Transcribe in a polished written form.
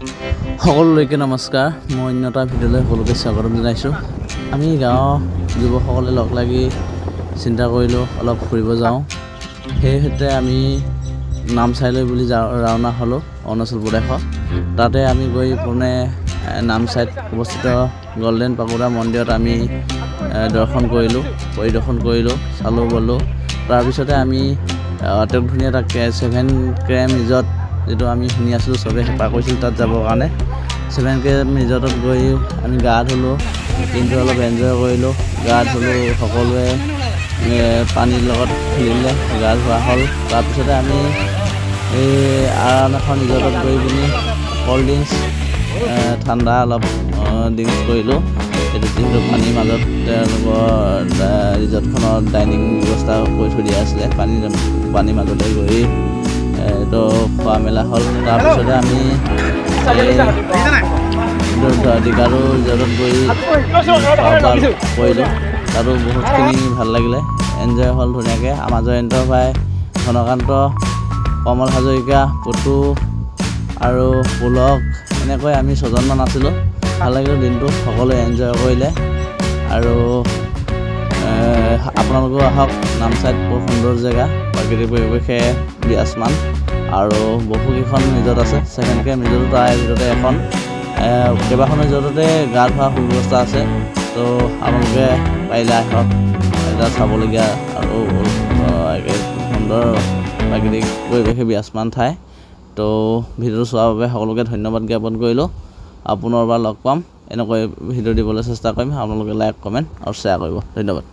সকলোলৈকে নমস্কাৰ। মই অন্য এটা ভিডিঅ'লৈ সকলোকে স্বাগতম জনাইছোঁ। আমি গাঁৱৰ যুৱকসকলে লগ লাগি চিন্তা কৰিলোঁ অলপ ফুৰিব যাওঁ। সেইহেতুতে আমি নামচাইলৈ বুলি ৰাওনা হ'লোঁ অৰুণাচল প্ৰদেশত। তাতে আমি গৈ পোনে নামচাইত অৱস্থিত গল্ডেন পাগোৰা মন্দিৰত আমি দৰ্শন কৰিলোঁ চালোঁ বলোঁ। তাৰপিছতে আমি অতি ধুনীয়া এটা 7 কেএম ৰিজৰ্ট, যিটো আমি শুনি আছিলোঁ, চবেই হেঁপাহ কৰিছিল তাত যাবৰ কাৰণে। 7 কেএম ৰিজৰ্টত গৈ আমি গা ধুলোঁ, দিনটো অলপ এনজয় কৰিলোঁ। গা ধুলোঁ, সকলোৱে পানীৰ লগত খেলিলে, গা ধোৱা হ'ল। তাৰপিছতে আমি আন এখন ৰিজৰ্টত গৈ পিনি ক'ল্ড ড্ৰিংকছ, ঠাণ্ডা অলপ ড্ৰিংকছ কৰিলোঁ। যিহেতু পানীৰ মাজত তেওঁলোকৰ ৰিজৰ্টখনৰ ডাইনিং ব্যৱস্থা কৰি থৈ দিয়া আছিলে, পানীৰ মাজতে গৈ এইটো খোৱা মেলা হ'ল। তাৰপিছতে আমি ডিকাৰু ৰিজৰ্টত গৈ কৰিলোঁ। তাতো বহুতখিনি ভাল লাগিলে, এনজয় হ'ল ধুনীয়াকৈ। আমাৰ জয়ন্ত ভাই, ঘনকান্ত, কমল হাজৰিকা, পুতু আৰু পুলক, এনেকৈ আমি 6জনমান আছিলোঁ। ভাল লাগিলে দিনটো, সকলোৱে এনজয় কৰিলে। আৰু আপোনালোকেও আহক, নামচাইত বহুত সুন্দৰ জেগা, প্ৰাকৃতিক পৰিৱেশে বিৰাজমান আৰু বহুকেইখন ৰিজৰ্ট আছে। 7 কেএম ৰিজৰ্ট তাৰ ভিতৰতে এখন, কেইবাখন ৰিজৰ্টতে গা ধোৱা সুব্যৱস্থা আছে। তো আপোনালোকে পাৰিলে আহক, এটা চাবলগীয়া আৰু সুন্দৰ প্ৰাকৃতিক পৰিৱেশে বিৰাজমান ঠাই। তো ভিডিঅ'টো চোৱাৰ বাবে সকলোকে ধন্যবাদ জ্ঞাপন কৰিলোঁ। পুনৰবাৰ লগ পাম, এনেকৈ ভিডিঅ' দিবলৈ চেষ্টা কৰিম। আপোনালোকে লাইক, কমেণ্ট আৰু শ্বেয়াৰ কৰিব। ধন্যবাদ।